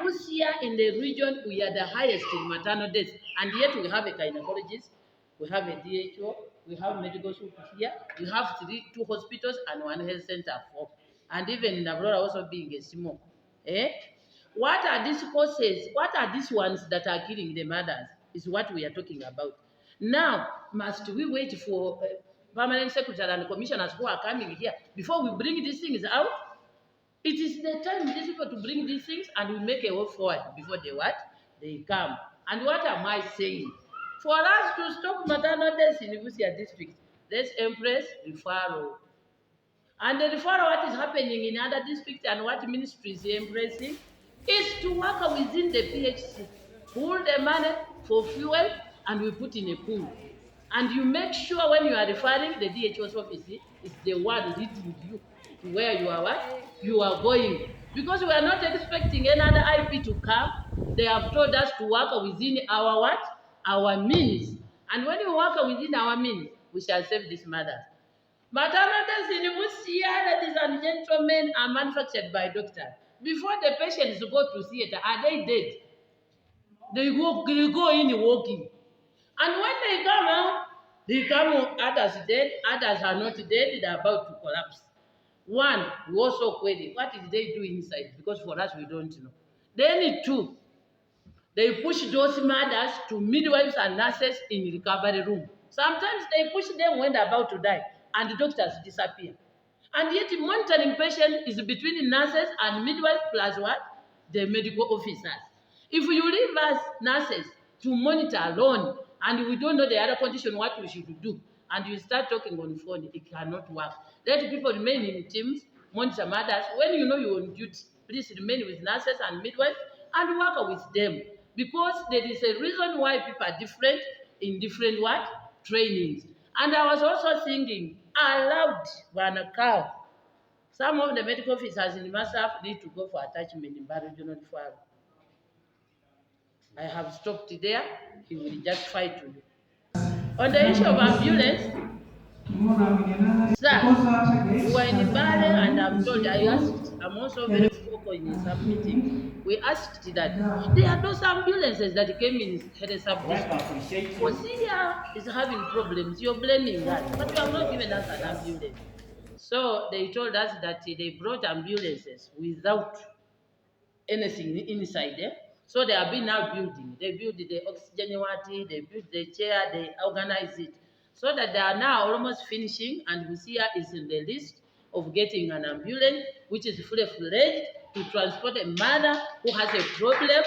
Busia in the region, we are the highest in maternal deaths, and yet we have a gynecologist, we have a DHO, we have medical super here, we have two hospitals and one health center for, and even in Aurora also being a small. Eh? What are these causes? What are these ones that are killing the mothers? Is what we are talking about. Now, must we wait for permanent secretary and commissioners who are coming here before we bring these things out? It is the time these people to bring these things and we make a way forward before they what? They come. And what am I saying? For us to stop maternal deaths in Busia district, let's embrace referral. And the referral, what is happening in other districts and what ministry is embracing, is to work within the PHC. Pool the money for fuel and we put in a pool. And you make sure when you are referring, the DHO's office is the one leading you to where you are what? You are going. Because we are not expecting another IP to come. They have told us to work within our what? Our means. And when we work within our means, we shall save these mothers. Maternal deaths in Busia, ladies and gentlemen, are manufactured by doctors. Before the patients go to theater, are they dead? They go in walking. And when they come out, others dead, others are not dead, they are about to collapse. One, we also query, what did they do inside? Because for us, we don't know. Then two, they push those mothers to midwives and nurses in the recovery room. Sometimes they push them when they're about to die, and the doctors disappear. And yet monitoring patient is between the nurses and midwives plus what? The medical officers. If you leave us nurses to monitor alone, and we don't know the other condition, what we should do, and you start talking on the phone, it cannot work. Let people remain in teams, monitor mothers. When you know you're on duty, please remain with nurses and midwives and work with them. Because there is a reason why people are different in different what? Trainings. And I was also thinking, aloud, when a cow, some of the medical officers in Masaf need to go for attachment in Regional Farm. I have stopped there, he will just fight with you. On the issue of ambulance, sir, we were in Bale and I'm told I'm also very vocal in some meeting. We asked that there are those ambulances that came in the sub-district. Busia is having problems, you're blaming that, but you have not given us an ambulance. So they told us that they brought ambulances without anything inside there. So they have been now building. They built the oxygen water, they built the chair, they organize it. So that they are now almost finishing, and Busia is in the list of getting an ambulance, which is fully-fledged to transport a mother who has a problem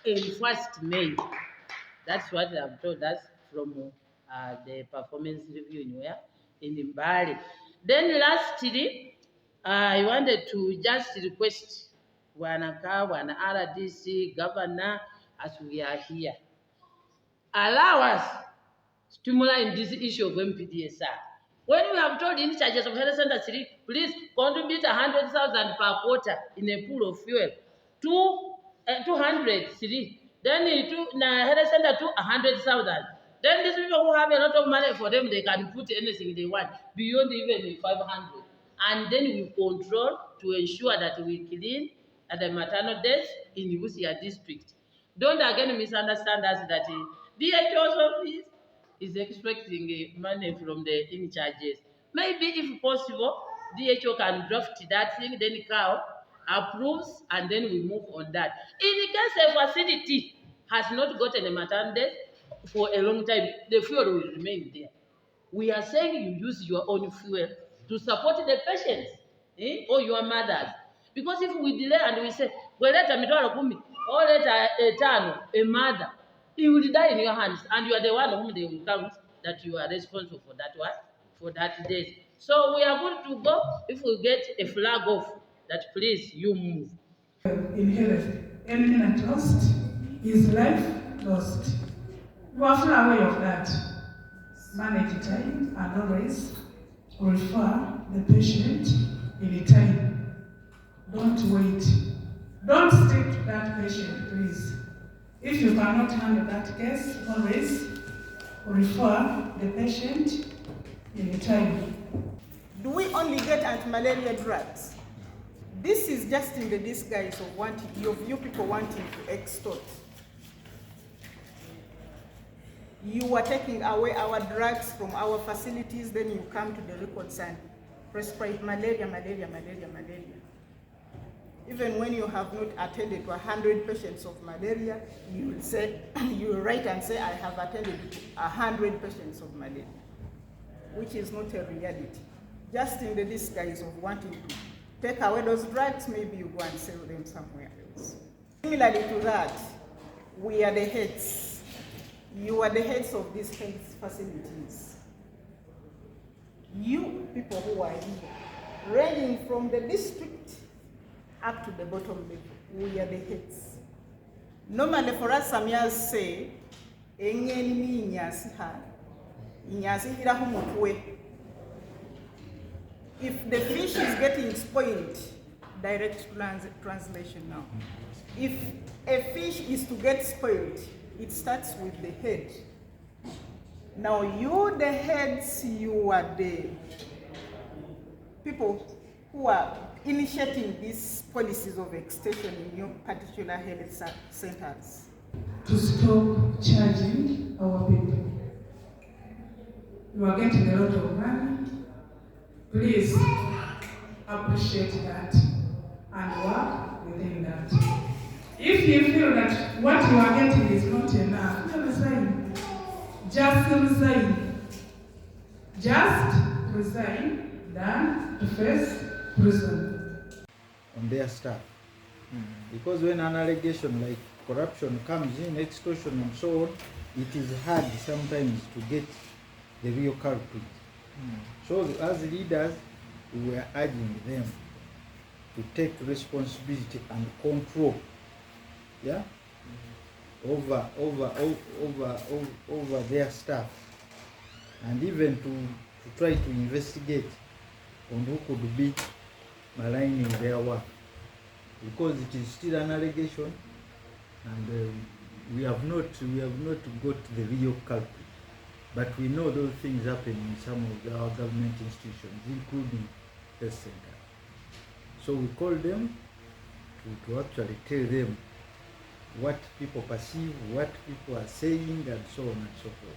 in 1st May. That's what they have told us from the performance review in Mbale. Then lastly, I wanted to just request Wanaka, Wana RDC, Governor, as we are here, allow us stimulate this issue of MPDSR. When we have told in charges of health center 3, please contribute 100,000 per quarter in a pool of fuel. 203. Then health center 100,000. Then these people who have a lot of money for them, they can put anything they want beyond even 500. And then we control to ensure that we clean the maternal deaths in Busia district. Don't again misunderstand us that the DHO's office is expecting money from the in charges. Maybe if possible, DHO can draft that thing, then COW approves, and then we move on that. In case a facility has not gotten a maternal death for a long time, the fuel will remain there. We are saying you use your own fuel to support the patients or your mothers. Because if we delay and we say, well, let or let a mother, he will die in your hands, and you are the one whom they will count that you are responsible for that one, for that death. So we are going to go if we get a flag off that please you move. In health, anything at lost is life lost. You are fully aware of that. Manage time and always refer the patient in time. Don't wait. Don't stick to that patient, please. If you cannot handle that case, always refer the patient in time. Do we only get anti-malaria drugs? This is just in the disguise of you people wanting to extort. You are taking away our drugs from our facilities, then you come to the records and prescribe malaria. Even when you have not attended to 100 patients of malaria, you will say, you will write and say, I have attended to 100 patients of malaria, which is not a reality. Just in the disguise of wanting to take away those drugs, maybe you go and sell them somewhere else. Similarly to that, we are the heads. You are the heads of these health facilities. You people who are here, ranging from the district up to the bottom level, we are the heads. Normally for us, some years say, if the fish is getting spoiled, direct translation now. If a fish is to get spoiled, it starts with the head. Now you, the heads, you are the people who are initiating these policies of extension in your particular health centers. To stop charging our people. You are getting a lot of money. Please appreciate that and work within that. If you feel that what you are getting is not enough, resign. Just resign. Just resign than to face prison. On their staff. Because when an allegation like corruption comes in, extortion and so on, it is hard sometimes to get the real culprit. So as leaders, we were urging them to take responsibility and control, over their staff, and even to try to investigate on who could be maligning their work, because it is still an allegation, and we have not got the real culprit. But we know those things happen in some of our government institutions, including health centers. So we call them to actually tell them what people perceive, what people are saying, and so on and so forth.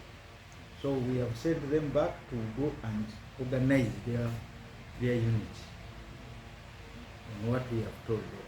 So we have sent them back to go and organize their unit and what we have told them.